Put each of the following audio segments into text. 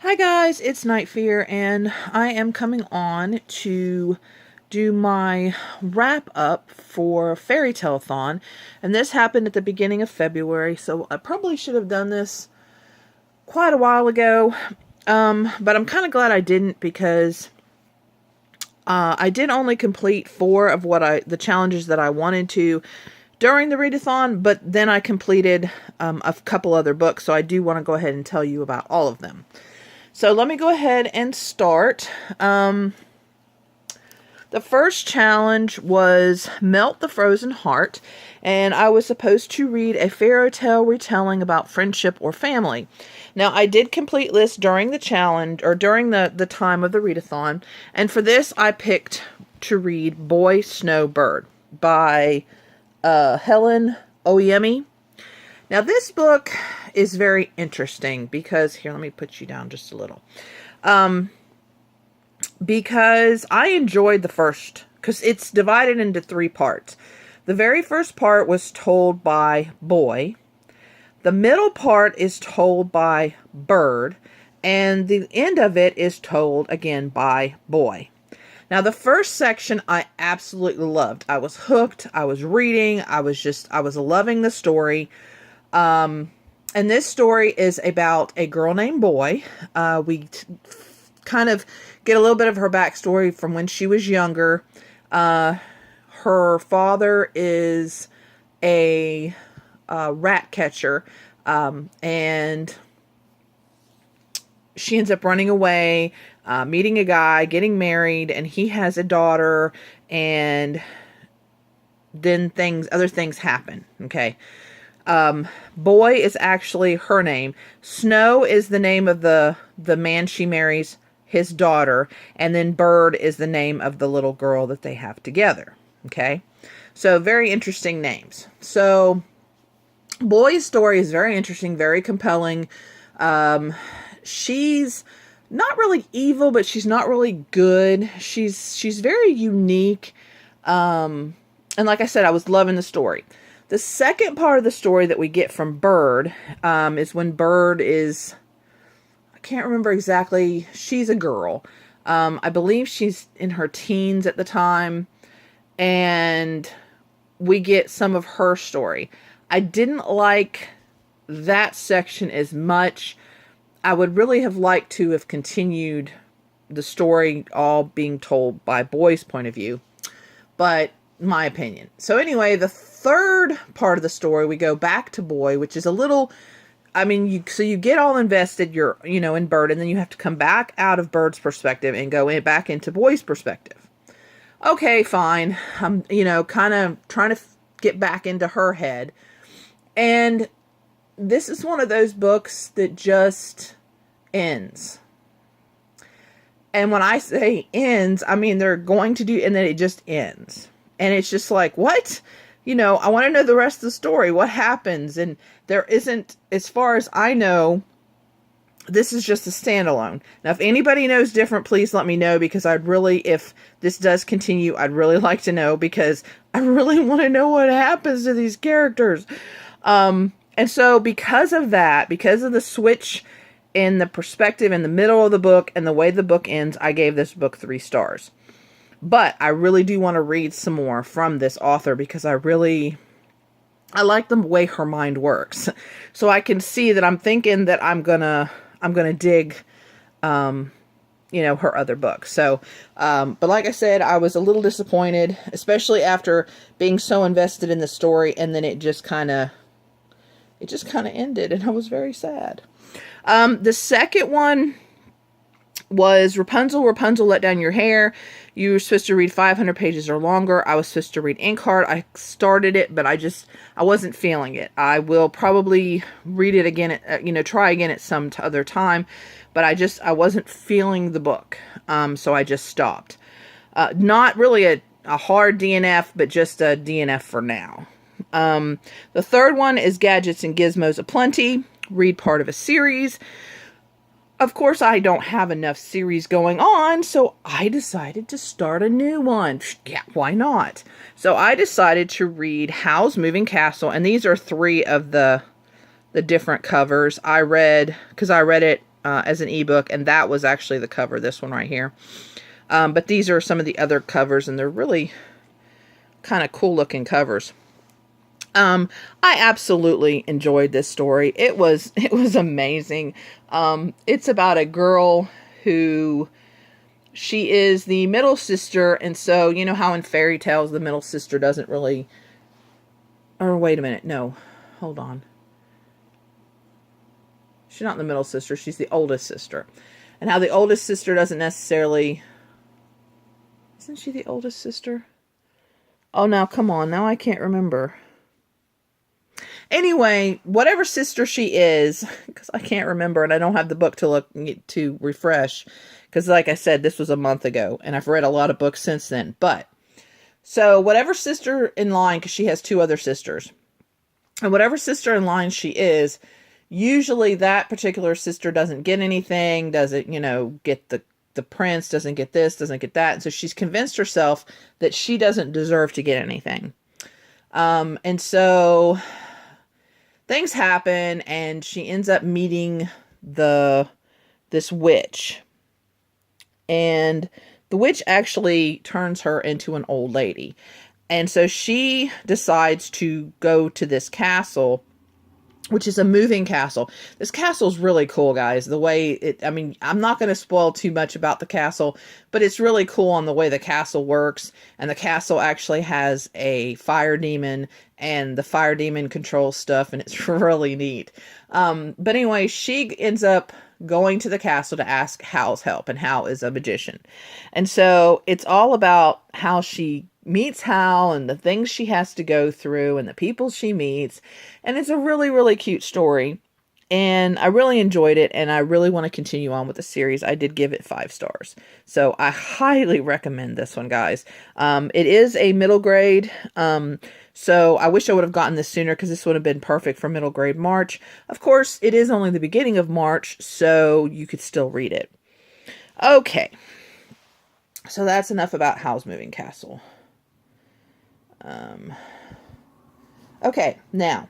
Hi guys, it's Night Fear, and I am coming on to do my wrap up for FairytaleAthon, and this happened at the beginning of February, so I probably should have done this quite a while ago, but I'm kind of glad I didn't because I did only complete 4 of the challenges that I wanted to during the readathon, but then I completed a couple other books, so I do want to go ahead and tell you about all of them. So let me go ahead and start. The first challenge was Melt the Frozen Heart, and I was supposed to read a fairy tale retelling about friendship or family. Now, I did complete this during the challenge, or during the time of the readathon, and for this I picked to read Boy Snow Bird by Helen Oyemi. Now, this book is very interesting because, here, let me put you down just a little. Because I enjoyed the first, because it's divided into 3 parts. The very first part was told by Boy. The middle part is told by Bird. And the end of it is told, again, by Boy. Now, the first section I absolutely loved. I was hooked. I was reading. I was loving the story. And this story is about a girl named Boy. We kind of get a little bit of her backstory from when she was younger. Her father is a rat catcher, and she ends up running away, meeting a guy, getting married, and he has a daughter, and then other things happen. Okay. Boy is actually her name. Snow is the name of the man she marries, his daughter, and then Bird is the name of the little girl that they have together. Okay? So, very interesting names. So, Boy's story is very interesting, very compelling. She's not really evil, but she's not really good. She's very unique. And like I said, I was loving the story. The second part of the story that we get from Bird is when Bird is, I can't remember exactly, she's a girl. I believe she's in her teens at the time, and we get some of her story. I didn't like that section as much. I would really have liked to have continued the story all being told by Boy's point of view, but my opinion. So anyway, the third part of the story, we go back to Boy, which is a little, so you get all invested, in Bird, and then you have to come back out of Bird's perspective and go back into Boy's perspective. Okay, fine. I'm, kind of trying to get back into her head. And this is one of those books that just ends. And when I say ends, I mean they're going to do, and then it just ends. And it's just like, what? I want to know the rest of the story. What happens? And there isn't, as far as I know, this is just a standalone. Now, if anybody knows different, please let me know, because if this does continue, I'd really like to know, because I really want to know what happens to these characters. And so because of that, because of the switch in the perspective in the middle of the book and the way the book ends, I gave this book 3 stars. But I really do want to read some more from this author, because I like the way her mind works. So I can see that I'm thinking that I'm gonna dig, her other books. So, but like I said, I was a little disappointed, especially after being so invested in the story, and then it just kind of ended, and I was very sad. The second one was Rapunzel, Let Down Your Hair. You were supposed to read 500 pages or longer. I was supposed to read Inkheart. I started it, but I wasn't feeling it. I will probably read it again, try again at some other time, but I wasn't feeling the book. So I just stopped. Not really a hard DNF, but just a DNF for now. The third one is Gadgets and Gizmos Aplenty. Read part of a series. Of course, I don't have enough series going on, so I decided to start a new one. Yeah, why not? So I decided to read Howls Moving Castle, and these are 3 of the different covers. Because I read it as an ebook, and that was actually the cover, this one right here. But these are some of the other covers, and they're really kind of cool looking covers. I absolutely enjoyed this story. It was amazing. It's about a girl who, she is the middle sister, and so you know how in fairy tales the middle sister doesn't really, or wait a minute, no, hold on. She's not the middle sister, she's the oldest sister. And how the oldest sister doesn't necessarily, isn't she the oldest sister? Oh, now come on, now I can't remember. Anyway, whatever sister she is, because I can't remember and I don't have the book to refresh, because like I said, this was a month ago and I've read a lot of books since then. But so whatever sister in line, because she has two other sisters, and whatever sister in line she is, usually that particular sister doesn't get anything, doesn't, you know, get the prince, doesn't get this, doesn't get that. And so she's convinced herself that she doesn't deserve to get anything. And so things happen and she ends up meeting this witch. And the witch actually turns her into an old lady. And so she decides to go to this castle, which is a moving castle. This castle's really cool, guys. The way it, I mean, I'm not going to spoil too much about the castle, but it's really cool on the way the castle works. And the castle actually has a fire demon, and the fire demon controls stuff, and it's really neat. But anyway, she ends up going to the castle to ask Howl's help, and Howl is a magician. And so it's all about how she meets Howl and the things she has to go through and the people she meets. And it's a really, really cute story. And I really enjoyed it. And I really want to continue on with the series. I did give it 5 stars. So I highly recommend this one, guys. It is a middle grade. So I wish I would have gotten this sooner, because this would have been perfect for middle grade March. Of course, it is only the beginning of March, so you could still read it. Okay. So that's enough about Howl's Moving Castle. Okay, now,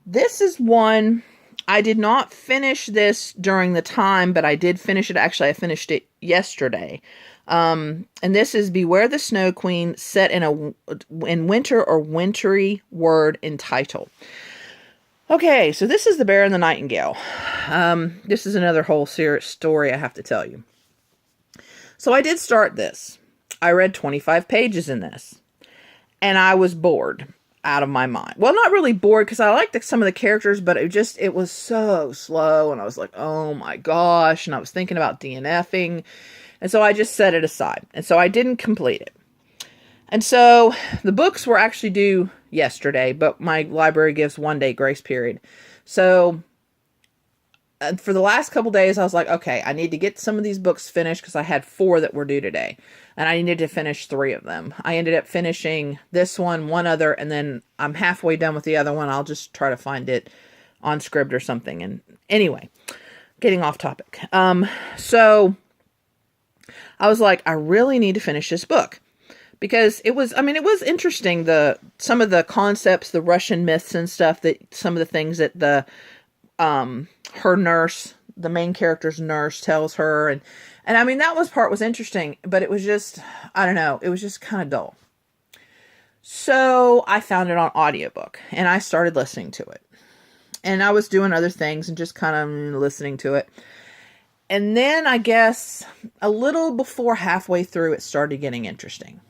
this is one, I did not finish this during the time, but I did finish it. Actually, I finished it yesterday. And this is Beware the Snow Queen, set in winter or wintry word in title. Okay, so this is The Bear and the Nightingale. This is another whole serious story I have to tell you. So I did start this. I read 25 pages in this. And I was bored out of my mind. Well, not really bored, because I liked some of the characters, but it was so slow. And I was like, oh my gosh. And I was thinking about DNFing. And so I just set it aside. And so I didn't complete it. And so the books were actually due yesterday, but my library gives 1-day grace period. So for the last couple days, I was like, okay, I need to get some of these books finished, because I had 4 that were due today. And I needed to finish 3 of them. I ended up finishing this one other, and then I'm halfway done with the other one. I'll just try to find it on Scribd or something. And anyway, getting off topic. So I was like, I really need to finish this book, because it was interesting. Some of the concepts, the Russian myths and stuff, that some of the things that her nurse, the main character's nurse, tells her, and I mean, that part was interesting, but it was just, I don't know, it was just kind of dull. So I found it on audiobook, and I started listening to it. And I was doing other things and just kind of listening to it. And then I guess a little before halfway through, it started getting interesting.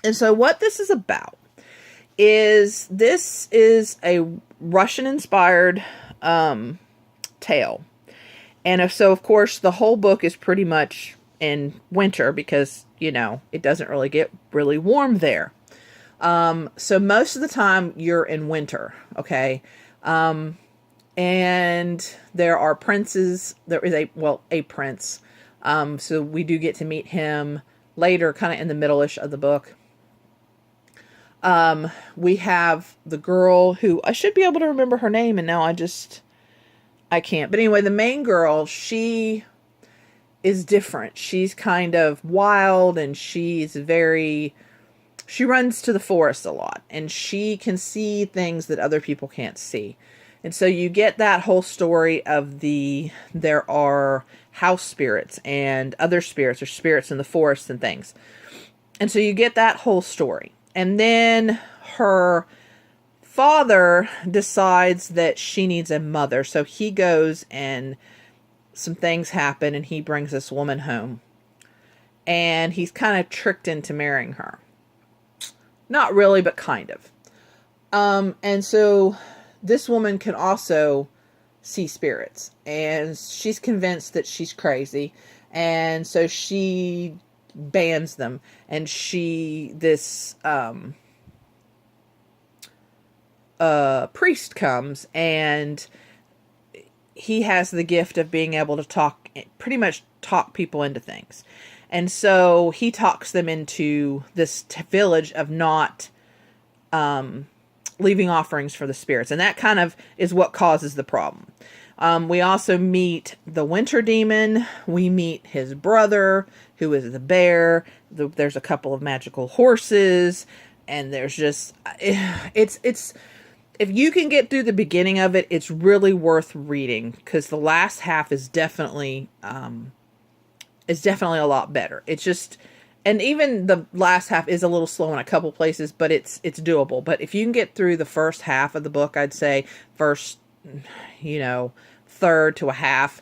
And so what this is about is, this is a Russian-inspired tale. And so, of course, the whole book is pretty much in winter, because, you know, it doesn't really get really warm there. So most of the time you're in winter, okay? And there are princes. There is a prince. So we do get to meet him later, kind of in the middle-ish of the book. We have the girl who, I should be able to remember her name, and now I can't. But anyway, the main girl, she is different. She's kind of wild, and she runs to the forest a lot, and she can see things that other people can't see. And so you get that whole story of there are house spirits and other spirits, or spirits in the forest and things. And so you get that whole story. And then her father decides that she needs a mother. So he goes and some things happen and he brings this woman home. And he's kind of tricked into marrying her. Not really, but kind of. And so this woman can also see spirits. And she's convinced that she's crazy. And so she bans them. And this priest comes, and he has the gift of being able to pretty much talk people into things. And so he talks them into this village of not leaving offerings for the spirits. And that kind of is what causes the problem. We also meet the winter demon. We meet his brother, who is the bear. There's a couple of magical horses. And there's just... It's if you can get through the beginning of it, it's really worth reading. Because the last half is definitely... is definitely a lot better. It's just, and even the last half is a little slow in a couple places, but it's doable. But if you can get through the first half of the book, I'd say first, third to a half,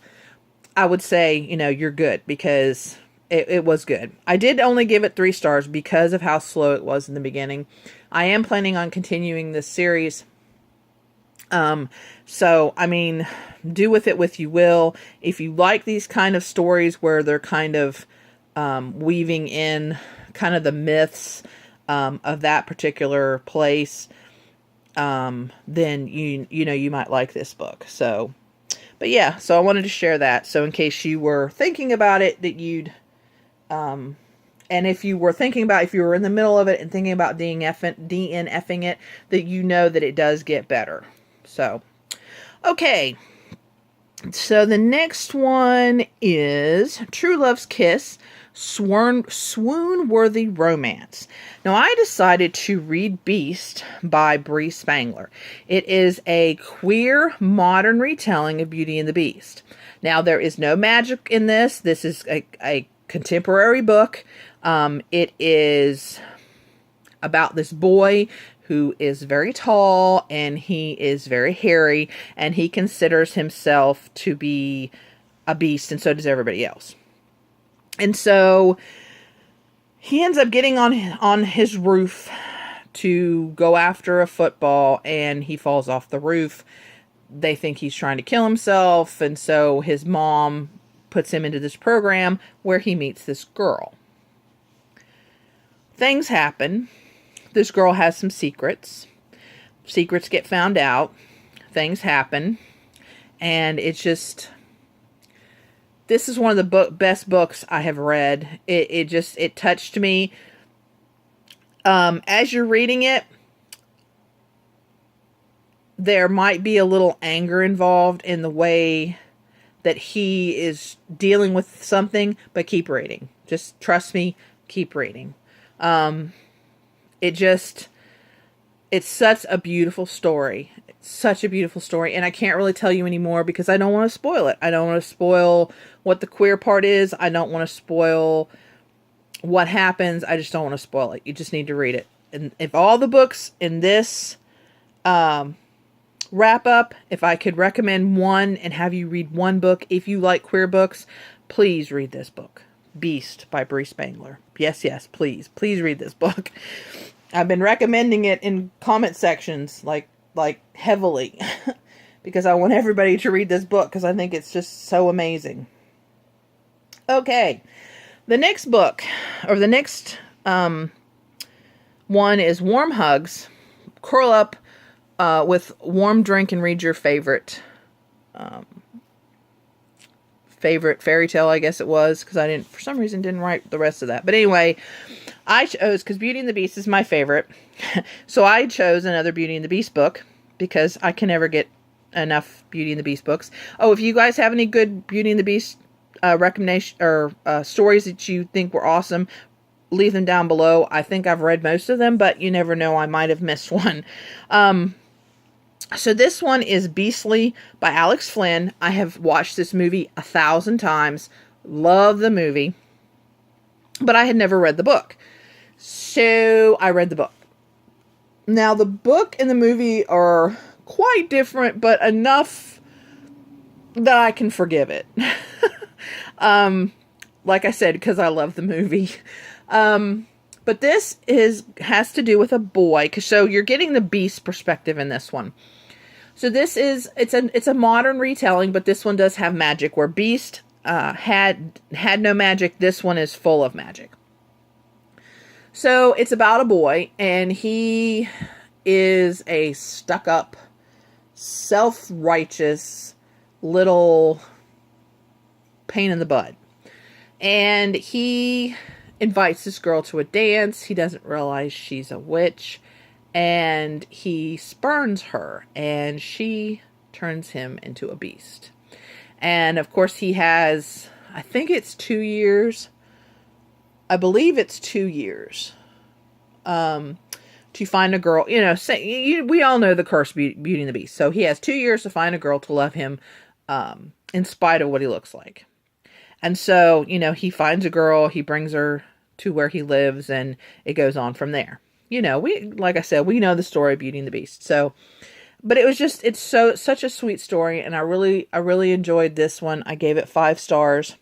I would say, you're good, because it was good. I did only give it 3 stars because of how slow it was in the beginning. I am planning on continuing this series. So, I mean, do with it what you will. If you like these kind of stories where they're kind of, weaving in kind of the myths, of that particular place, then you might like this book. So, but yeah, so I wanted to share that. So in case you were thinking about it, that you'd, and if you were in the middle of it and thinking about DNFing it, that it does get better. So, okay. So the next one is True Love's Kiss, Swoon-Worthy Romance. Now, I decided to read Beast by Bree Spangler. It is a queer, modern retelling of Beauty and the Beast. Now, there is no magic in this. This is a contemporary book. It is about this boy who is very tall, and he is very hairy, and he considers himself to be a beast, and so does everybody else. And so he ends up getting on his roof to go after a football, and he falls off the roof. They think he's trying to kill himself, and so his mom puts him into this program where he meets this girl. Things happen. This girl has some secrets. Secrets get found out. Things happen. And it's just... This is one of the best books I have read. It touched me. As you're reading it, there might be a little anger involved in the way that he is dealing with something, but keep reading. Just trust me, keep reading. It's such a beautiful story. It's such a beautiful story. And I can't really tell you anymore because I don't want to spoil it. I don't want to spoil what the queer part is. I don't want to spoil what happens. I just don't want to spoil it. You just need to read it. And if all the books in this wrap up, if I could recommend one and have you read one book, if you like queer books, please read this book. Beast by Bree Spangler. Yes, please read this book. I've been recommending it in comment sections, like heavily, because I want everybody to read this book, because I think it's just so amazing. Okay, the next book, or the next one is Warm Hugs. Curl up with warm drink and read your favorite fairy tale, I guess it was, because I for some reason didn't write the rest of that. But anyway, I chose, because Beauty and the Beast is my favorite, so I chose another Beauty and the Beast book, because I can never get enough Beauty and the Beast books. Oh, if you guys have any good Beauty and the Beast recommendation or stories that you think were awesome, leave them down below. I think I've read most of them, but you never know, I might have missed one. So this one is Beastly by Alex Flynn. I have watched this movie 1,000 times. Love the movie. But I had never read the book. So I read the book. Now the book and the movie are quite different, but enough that I can forgive it. Like I said, because I love the movie. But this has to do with a boy. So you're getting the Beast perspective in this one. So this is, it's a modern retelling, but this one does have magic. Where Beast had no magic, this one is full of magic. So it's about a boy, and he is a stuck-up, self-righteous little pain in the butt. And he invites this girl to a dance. He doesn't realize she's a witch, and he spurns her, and she turns him into a beast. And of course he has, I think it's 2 years. I believe it's 2 years to find a girl. You know, we all know the curse, Beauty and the Beast. So he has 2 years to find a girl to love him in spite of what he looks like. And so, you know, he finds a girl, he brings her to where he lives, and it goes on from there. You know, like I said, we know the story of Beauty and the Beast. So, but it's such a sweet story, and I really enjoyed this one. I gave it 5 stars.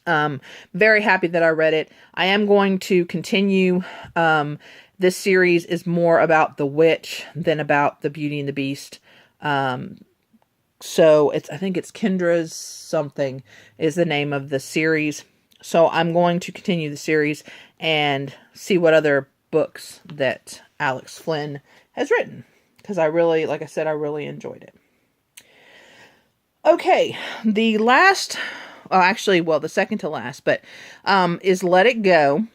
Very happy that I read it. I am going to continue. This series is more about the witch than about the Beauty and the Beast. So I think it's Kendra's something is the name of the series. So I'm going to continue the series and see what other books that Alex Flynn has written. Because like I said, I really enjoyed it. Okay, the second to last, but is Let It Go.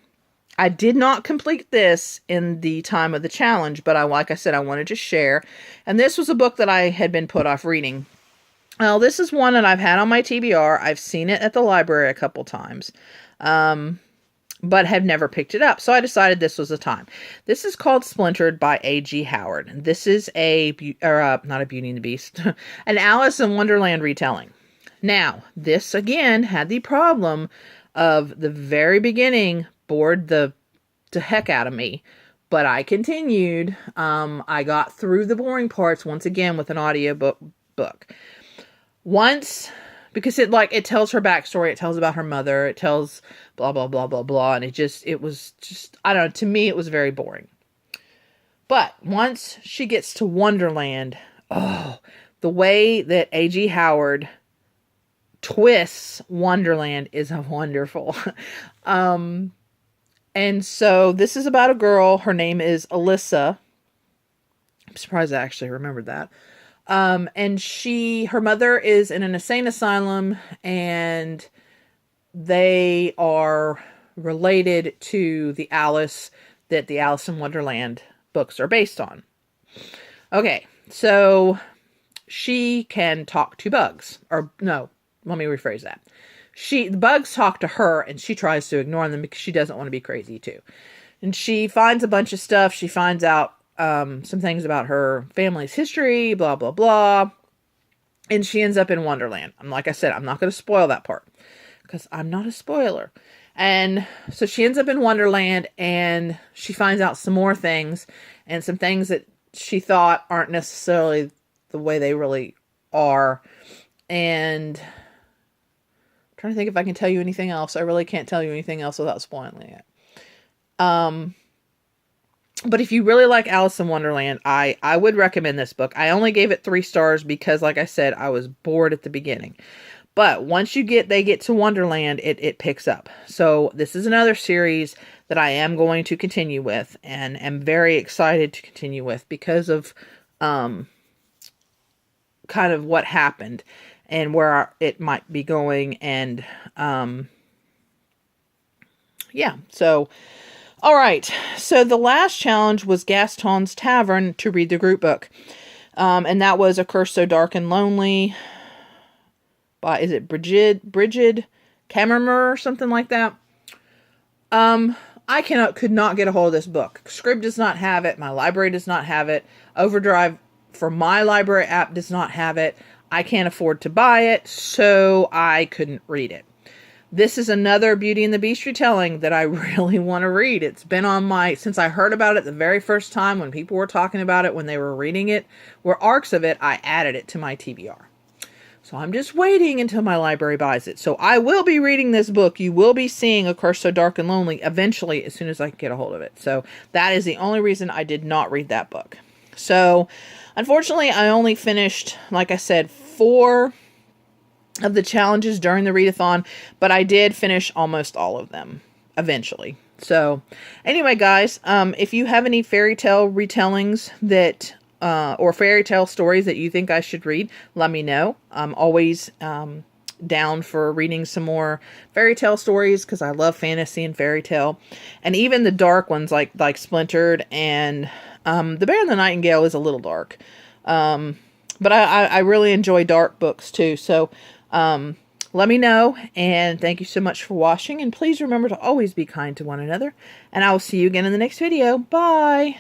I did not complete this in the time of the challenge, but like I said, I wanted to share. And this was a book that I had been put off reading. Well, this is one that I've had on my TBR. I've seen it at the library a couple times, but have never picked it up. So I decided this was the time. This is called Splintered by A.G. Howard. And this is not a Beauty and the Beast, an Alice in Wonderland retelling. Now, this again had the problem of the very beginning bored the heck out of me, but I continued. I got through the boring parts once again with an audio book. Because it tells her backstory, it tells about her mother, it tells blah, blah, blah, blah, blah, and it was just, I don't know, to me it was very boring. But once she gets to Wonderland, the way that A.G. Howard twists Wonderland is wonderful. And so this is about a girl. Her name is Alyssa. I'm surprised I actually remembered that. And her mother is in an insane asylum, and they are related to the Alice that the Alice in Wonderland books are based on. Okay, so she can talk to bugs. Or no, let me rephrase that. The bugs talk to her, and she tries to ignore them because she doesn't want to be crazy too. And she finds a bunch of stuff. She finds out some things about her family's history, blah, blah, blah. And she ends up in Wonderland. And like I said, I'm not going to spoil that part because I'm not a spoiler. And so she ends up in Wonderland, and she finds out some more things, and some things that she thought aren't necessarily the way they really are. And I'm trying to think if I can tell you anything else. I really can't tell you anything else without spoiling it. But if you really like Alice in Wonderland, I would recommend this book. I only gave it 3 stars because, like I said, I was bored at the beginning. But once they get to Wonderland, it picks up. So this is another series that I am going to continue with, and am very excited to continue with because of kind of what happened and where it might be going. And yeah, so all right. So the last challenge was Gaston's Tavern to read the group book. And that was A Curse So Dark and Lonely by, is it Brigid Camermer or something like that? I could not get a hold of this book. Scrib does not have it. My library does not have it. Overdrive for my library app does not have it. I can't afford to buy it, so I couldn't read it. This is another Beauty and the Beast retelling that I really want to read. It's been on my, since I heard about it the very first time when people were talking about it, when they were reading it, were arcs of it, I added it to my TBR. So I'm just waiting until my library buys it. So I will be reading this book. You will be seeing A Curse So Dark and Lonely eventually as soon as I can get a hold of it. So that is the only reason I did not read that book. So unfortunately, I only finished, like I said, 4 of the challenges during the readathon, but I did finish almost all of them eventually. So anyway, guys, if you have any fairy tale retellings that or fairy tale stories that you think I should read, let me know. I'm always down for reading some more fairy tale stories because I love fantasy and fairy tale, and even the dark ones like Splintered and The Bear and the Nightingale is a little dark, but I really enjoy dark books too. So let me know, and thank you so much for watching, and please remember to always be kind to one another, and I will see you again in the next video. Bye!